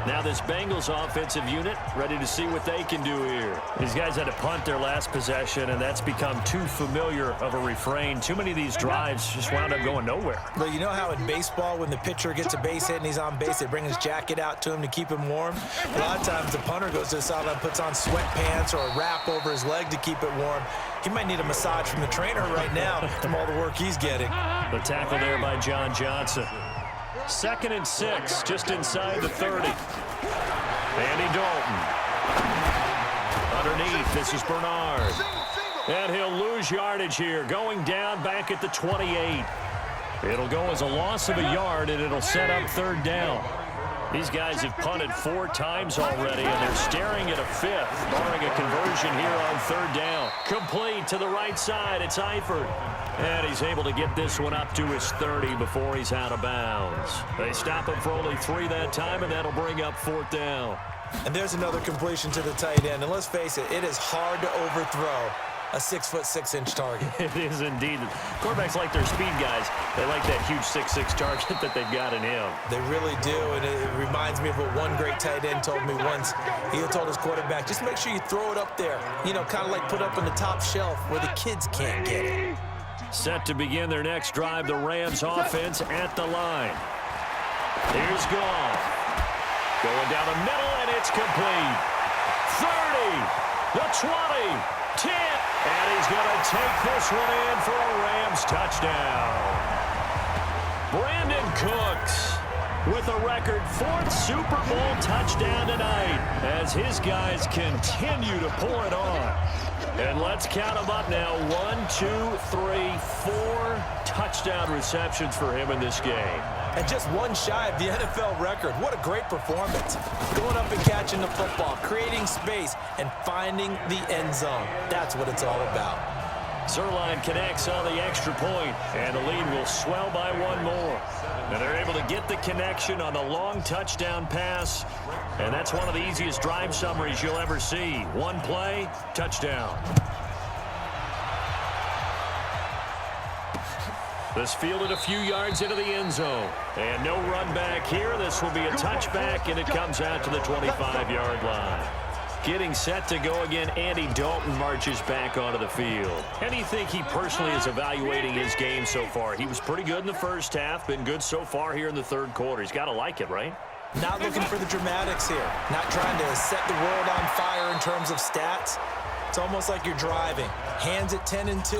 Now this Bengals offensive unit ready to see what they can do here. These guys had to punt their last possession, and that's become too familiar of a refrain. Too many of these drives just wound up going nowhere. Well, you know how in baseball when the pitcher gets a base hit and he's on base, they bring his jacket out to him to keep him warm? A lot of times the punter goes to the sideline, puts on sweatpants or a wrap over his leg to keep it warm. He might need a massage from the trainer right now from all the work he's getting. The tackle there by John Johnson. 2nd and 6, just inside the 30. Andy Dalton. Underneath, this is Bernard. And he'll lose yardage here, going down back at the 28. It'll go as a loss of a yard, and it'll set up 3rd down. These guys have punted 4 times already, and they're staring at a 5th, barring a conversion here on 3rd down. Complete to the right side. It's Eifert. And he's able to get this one up to his 30 before he's out of bounds. They stop him for only 3 that time, and that'll bring up 4th down. And there's another completion to the tight end. And let's face it, it is hard to overthrow a 6'6" target. It is indeed. Quarterbacks like their speed guys. They like that huge 6'6" target that they've got in him. They really do, and it reminds me of what one great tight end told me once. He told his quarterback, just make sure you throw it up there. You know, kind of like put up on the top shelf where the kids can't get it. Set to begin their next drive, the Rams offense at the line. Here's Goff. Going down the middle, and it's complete. 30, the 20, 10, and he's going to take this one in for a Rams touchdown. Brandon Cooks with a record 4th Super Bowl touchdown tonight as his guys continue to pour it on. And let's count them up now. 1, 2, 3, 4 touchdown receptions for him in this game. And just one shy of the NFL record. What a great performance. Going up and catching the football, creating space, and finding the end zone. That's what it's all about. Zerline connects on the extra point, and the lead will swell by 1 more. And they're able to get the connection on the long touchdown pass, and that's one of the easiest drive summaries you'll ever see. 1 play, touchdown. This fielded a few yards into the end zone. And no run back here. This will be a touchback, and it comes out to the 25-yard line. Getting set to go again, Andy Dalton marches back onto the field. How do you think he personally is evaluating his game so far? He was pretty good in the first half, been good so far here in the 3rd quarter. He's got to like it, right? Not looking for the dramatics here. Not trying to set the world on fire in terms of stats. It's almost like you're driving. Hands at 10 and 2,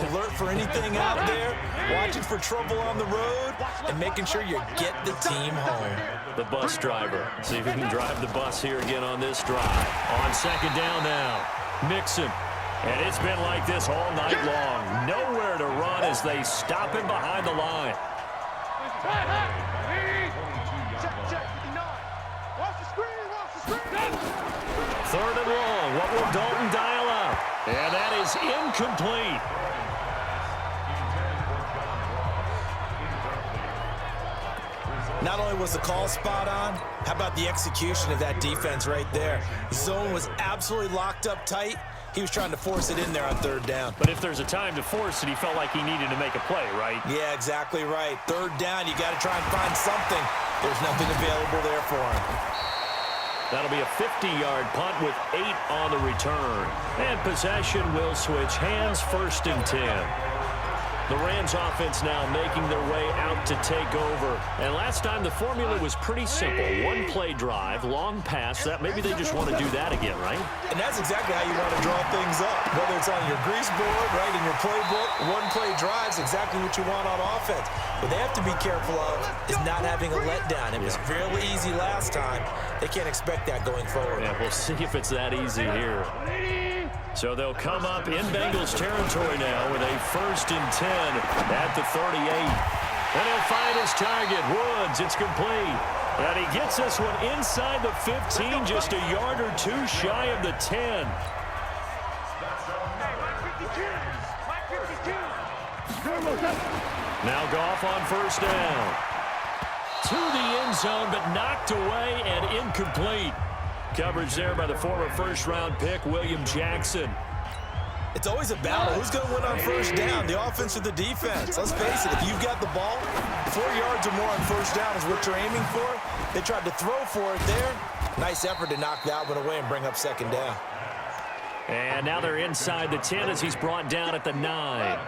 alert for anything out there, watching for trouble on the road, and making sure you get the team home. The bus driver. See if he can drive the bus here again on this drive. On 2nd down now. Mixon. And it's been like this all night long. Nowhere to run as they stop him behind the line. 3rd and long. What will Dalton dial up? And that is incomplete. Not only was the call spot on, how about the execution of that defense right there? Zone was absolutely locked up tight. He was trying to force it in there on 3rd down. But if there's a time to force it, he felt like he needed to make a play, right? Yeah, exactly right. 3rd down, you got to try and find something. There's nothing available there for him. That'll be a 50-yard punt with 8 on the return. And possession will switch hands, 1st and 10. The Rams offense now making their way out to take over. And last time the formula was pretty simple. 1-play drive, long pass. That maybe they just want to do that again, right? And that's exactly how you want to draw things up. Whether it's on your grease board, right, in your playbook, 1-play drives exactly what you want on offense. What they have to be careful of is not having a letdown. It was fairly easy last time. They can't expect that going forward. Yeah, we'll see if it's that easy here. So they'll come up in Bengals territory now with a 1st and 10 at the 38. And he'll find his target, Woods. It's complete. And he gets this one inside the 15, just a yard or 2 shy of the 10. Now Goff on 1st down. To the end zone, but knocked away and incomplete. Coverage there by the former 1st-round pick, William Jackson. It's always a battle. Who's going to win on 1st down, the offense or the defense? Let's face it, if you've got the ball, 4 yards or more on 1st down is what you're aiming for. They tried to throw for it there. Nice effort to knock that one away and bring up 2nd down. And now they're inside the 10 as he's brought down at the 9.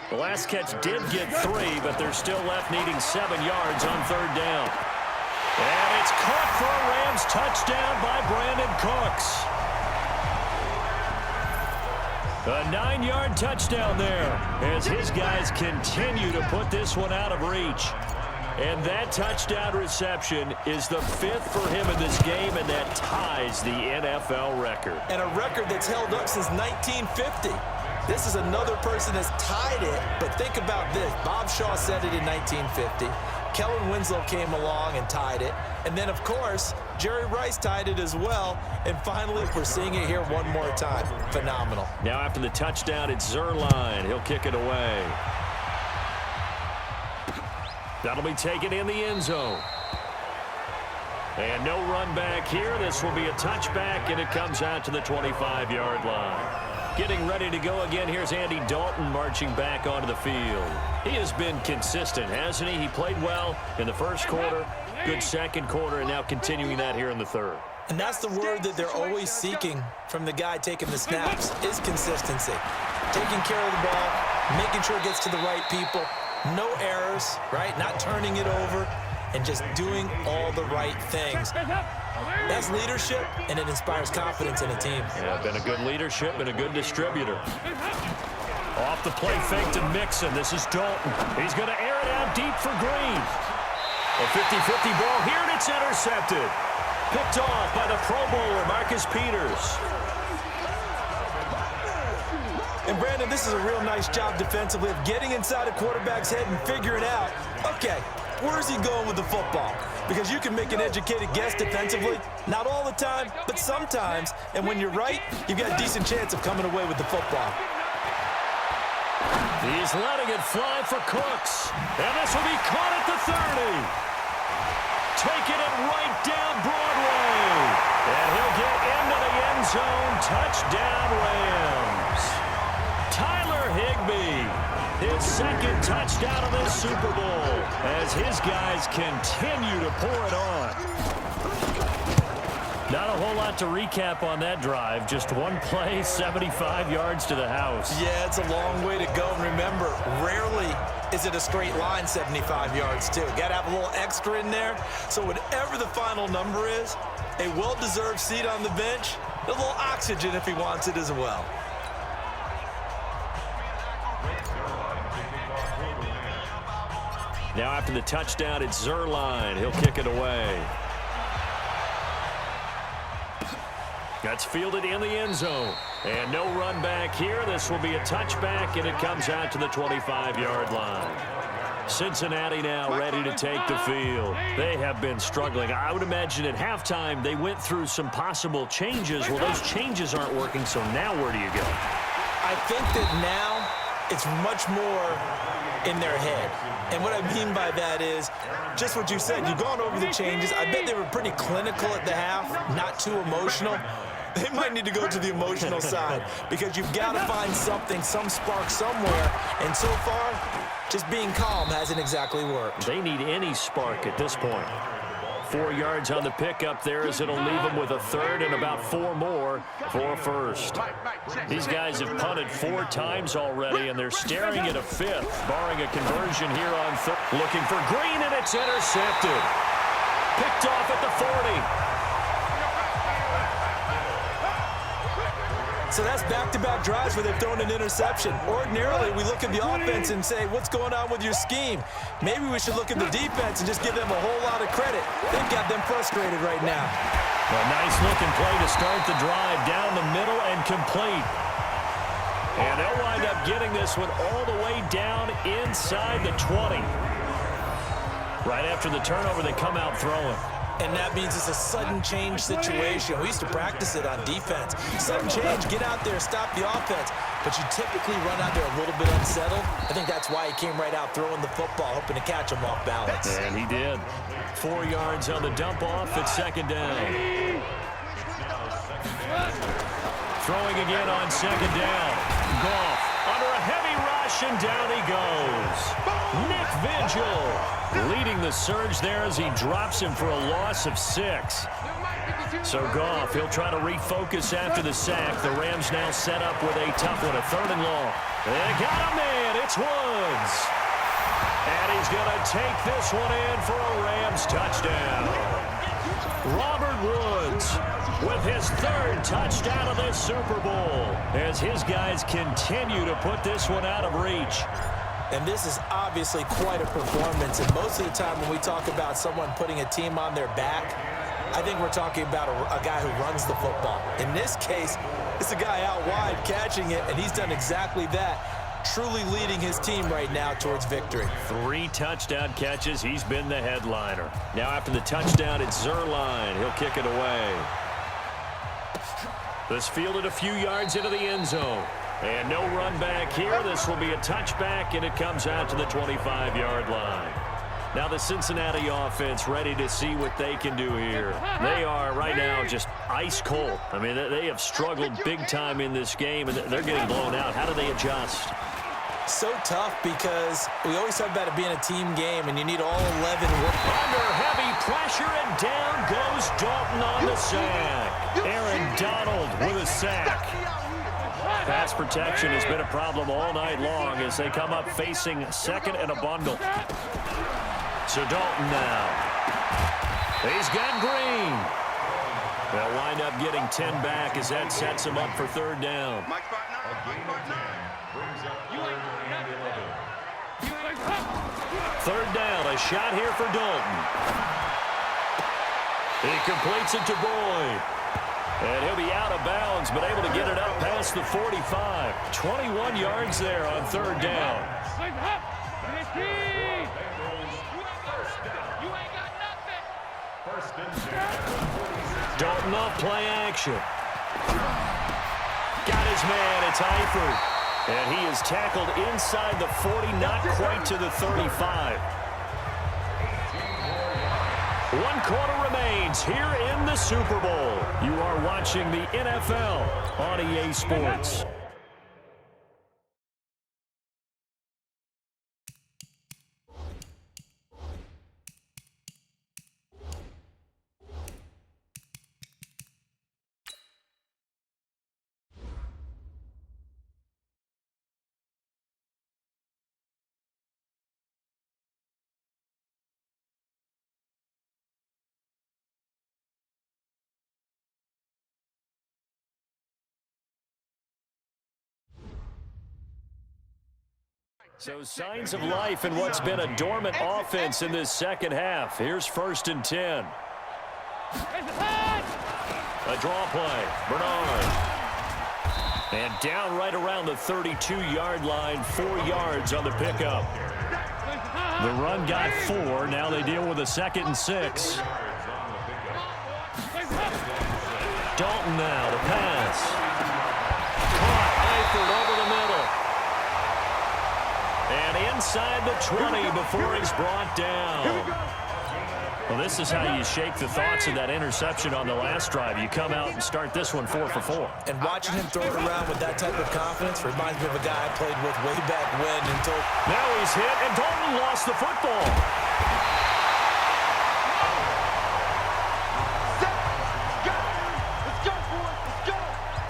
The last catch did get 3, but they're still left needing 7 yards on 3rd down. And it's caught for a Rams touchdown by Brandon Cooks. A 9-yard touchdown there as his guys continue to put this one out of reach. And that touchdown reception is the 5th for him in this game, and that ties the NFL record. And a record that's held up since 1950. This is another person that's tied it, but think about this. Bob Shaw said it in 1950. Kellen Winslow came along and tied it. And then, of course, Jerry Rice tied it as well. And finally, we're seeing it here one more time. Phenomenal. Now after the touchdown, it's Zerline. He'll kick it away. That'll be taken in the end zone. And no run back here. This will be a touchback, and it comes out to the 25-yard line. Getting ready to go again. Here's Andy Dalton marching back onto the field. He has been consistent, hasn't he? He played well in the 1st quarter, good 2nd quarter, and now continuing that here in the 3rd. And that's the word that they're always seeking from the guy taking the snaps is consistency. Taking care of the ball, making sure it gets to the right people, no errors, right? Not turning it over, and just doing all the right things. That's leadership, and it inspires confidence in a team. Yeah, been a good leadership and a good distributor. Off the play fake to Mixon. This is Dalton. He's going to air it out deep for Green. A 50-50 ball here, and it's intercepted. Picked off by the Pro Bowler, Marcus Peters. And, Brandon, this is a real nice job defensively of getting inside a quarterback's head and figuring out, okay, where's he going with the football? Because you can make an educated guess defensively. Not all the time, but sometimes. And when you're right, you've got a decent chance of coming away with the football. He's letting it fly for Cooks. And this will be caught at the 30. Taking it right down Broadway. And he'll get into the end zone. Touchdown Rams. Tyler Higbee. His 2nd touchdown of this Super Bowl as his guys continue to pour it on. Not a whole lot to recap on that drive. Just one play, 75 yards to the house. Yeah, it's a long way to go. Remember, rarely is it a straight line 75 yards, too. Got to have a little extra in there. So whatever the final number is, a well-deserved seat on the bench, a little oxygen if he wants it as well. Now after the touchdown, it's Zerline. He'll kick it away. That's fielded in the end zone. And no run back here. This will be a touchback, and it comes out to the 25-yard line. Cincinnati now ready to take the field. They have been struggling. I would imagine at halftime they went through some possible changes. Well, those changes aren't working, so now where do you go? I think that now it's much more in their head. And what I mean by that is just what you said. You've gone over the changes. I bet they were pretty clinical at the half, not too emotional. They might need to go to the emotional side because you've got to find something, some spark somewhere. And so far, just being calm hasn't exactly worked. They need any spark at this point. 4 yards on the pickup there as it'll leave them with a third and about 4 more for a first. These guys have punted 4 times already, and they're staring at a 5th, barring a conversion here on third. Looking for Green, and it's intercepted. Picked off at the 40. So that's back-to-back drives where they've thrown an interception. Ordinarily, we look at the offense and say, what's going on with your scheme? Maybe we should look at the defense and just give them a whole lot of credit. They've got them frustrated right now. A nice-looking play to start the drive down the middle and complete. And they'll wind up getting this one all the way down inside the 20. Right after the turnover, they come out throwing. And that means it's a sudden change situation. We used to practice it on defense. Sudden change, get out there, stop the offense. But you typically run out there a little bit unsettled. I think that's why he came right out throwing the football, hoping to catch him off balance. And he did. 4 yards on the dump off at second down. Throwing again on second down. Goff under a heavy rush, and down he goes. Nick Vigil leading the surge there as he drops him for a loss of 6. So Goff, he'll try to refocus after the sack. The Rams now set up with a tough one, a 3rd and long. They got a man. It's Woods. And he's going to take this one in for a Rams touchdown. Robert Woods with his 3rd touchdown of this Super Bowl as his guys continue to put this one out of reach. And this is obviously quite a performance. And most of the time when we talk about someone putting a team on their back, I think we're talking about a guy who runs the football. In this case, it's a guy out wide catching it, and he's done exactly that, truly leading his team right now towards victory. 3 touchdown catches. He's been the headliner. Now after the touchdown, it's Zerline. He'll kick it away. This fielded a few yards into the end zone. And no run back here. This will be a touchback, and it comes out to the 25-yard line. Now the Cincinnati offense ready to see what they can do here. They are right now just ice cold. I mean, they have struggled big time in this game, and they're getting blown out. How do they adjust? So tough because we always talk about it being a team game, and you need all 11 work. Under heavy pressure, and down goes Dalton on the sack. Aaron Donald with a sack. Pass protection has been a problem all night long as they come up facing 2nd and a bundle. So Dalton now. He's got Green. They'll wind up getting 10 back as that sets him up for 3rd down. Third down, a shot here for Dalton. He completes it to Boyd. And he'll be out of bounds, but able to get it up past the 45. 21 yards there on 3rd down. Dalton off play action. Got his man, it's Eifert. And he is tackled inside the 40, not quite to the 35. 1 quarter remains here in the Super Bowl. You are watching the NFL on EA Sports. So signs of life in what's been a dormant offense in this second half. Here's 1st and 10. A draw play. Bernard. And down right around the 32-yard line, 4 yards on the pickup. The run got 4. Now they deal with a 2nd and 6. Dalton now, the pass. Caught, Eifert over the middle. And inside the 20 before he's brought down. Well, this is how you shake the thoughts of that interception on the last drive. You come out and start this one 4 for 4. And watching him throw it around with that type of confidence reminds me of a guy I played with way back when. Now he's hit, and Dalton lost the football.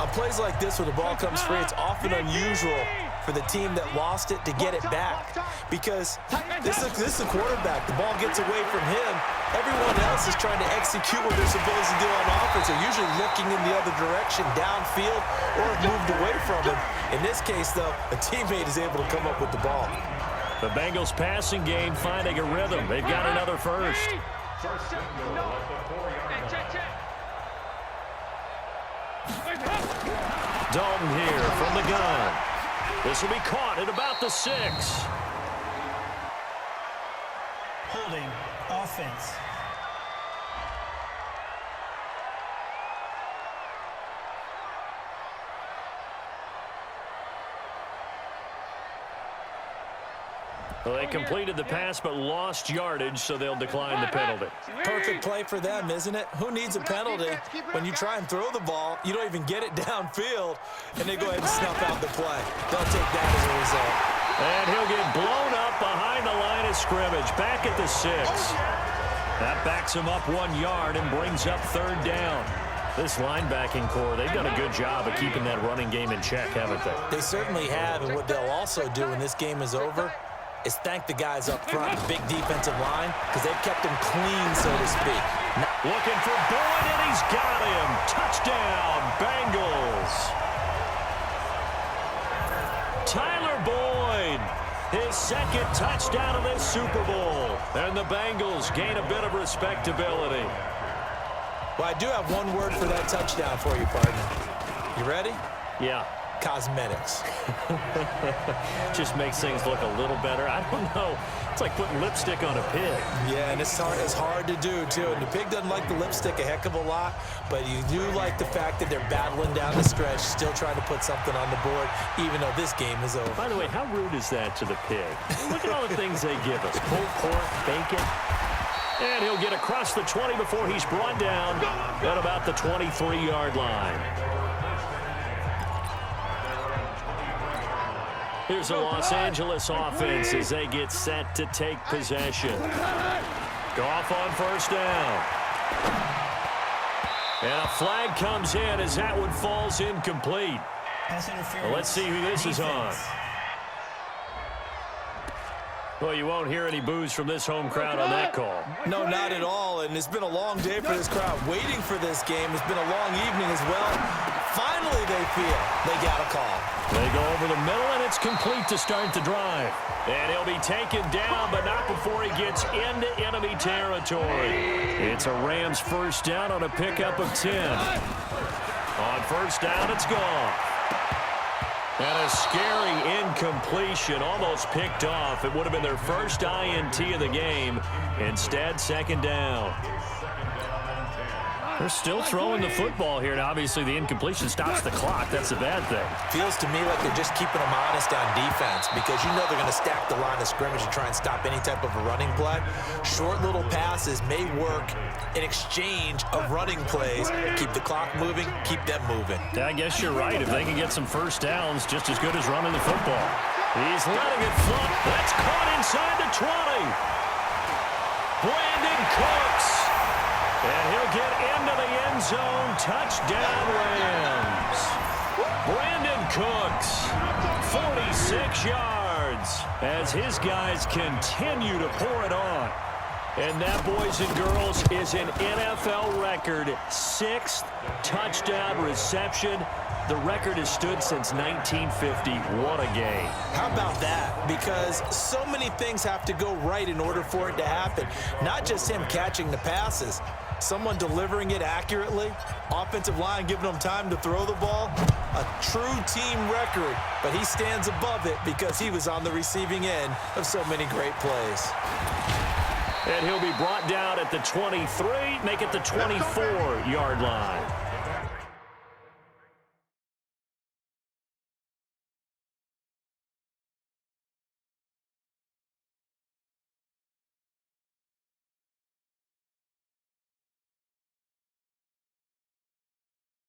On plays like this where the ball comes free, it's often unusual for the team that lost it to get it back. Because this is the quarterback. The ball gets away from him. Everyone else is trying to execute what they're supposed to do on offense. They're usually looking in the other direction, downfield, or have moved away from him. In this case, though, a teammate is able to come up with the ball. The Bengals passing game finding a rhythm. They've got another first. Dalton here from the gun. This will be caught at about the 6. Holding offense. Well, they completed the pass but lost yardage, so they'll decline the penalty. Perfect play for them, isn't it? Who needs a penalty when you try and throw the ball, you don't even get it downfield, and they go ahead and snuff out the play. They'll take that as a result. And he'll get blown up behind the line of scrimmage, back at the 6. That backs him up 1 yard and brings up 3rd down. This linebacking core, they've done a good job of keeping that running game in check, haven't they? They certainly have, and what they'll also do when this game is over is thank the guys up front, the big defensive line, because they've kept them clean, so to speak. Looking for Boyd, and he's got him. Touchdown, Bengals. Tyler Boyd, his 2nd touchdown of this Super Bowl. And the Bengals gain a bit of respectability. Well, I do have one word for that touchdown for you, partner. You ready? Yeah. Cosmetics. Just makes things look a little better. I don't know. It's like putting lipstick on a pig. Yeah, and it's hard to do, too. And the pig doesn't like the lipstick a heck of a lot, but you do like the fact that they're battling down the stretch, still trying to put something on the board, even though this game is over. By the way, how rude is that to the pig? Look at all the things they give us. Pulled pork, bacon. And he'll get across the 20 before he's brought down at about the 23-yard line. Here's the Los Angeles offense as they get set to take possession. Goff on 1st down. And a flag comes in as that one falls incomplete. Pass interference. Well, let's see who this is on. Defense. Well, you won't hear any boos from this home crowd on that call. No, not at all, and it's been a long day for this crowd. Waiting for this game. It's been a long evening as well. Finally, they feel they got a call. They go over the middle, and it's complete to start the drive. And he'll be taken down, but not before he gets into enemy territory. It's a Rams 1st down on a pickup of 10. On 1st down, it's gone. And a scary incompletion, almost picked off. It would have been their first INT of the game. Instead, 2nd down. They're still throwing the football here, and obviously the incompletion stops the clock. That's a bad thing. Feels to me like they're just keeping them honest on defense because you know they're going to stack the line of scrimmage and try and stop any type of a running play. Short little passes may work in exchange of running plays. Keep the clock moving, keep them moving. Yeah, I guess you're right. If they can get some 1st downs, just as good as running the football. He's letting it flop. That's caught inside the 20. Brandon Cooks. And he'll get into the end zone. Touchdown, Rams. Brandon Cooks, 46 yards as his guys continue to pour it on. And that, boys and girls, is an NFL record 6th touchdown reception. The record has stood since 1950. What a game. How about that? Because so many things have to go right in order for it to happen. Not just him catching the passes. Someone delivering it accurately. Offensive line giving them time to throw the ball. A true team record. But he stands above it because he was on the receiving end of so many great plays. And he'll be brought down at the 23, make it the 24-yard line.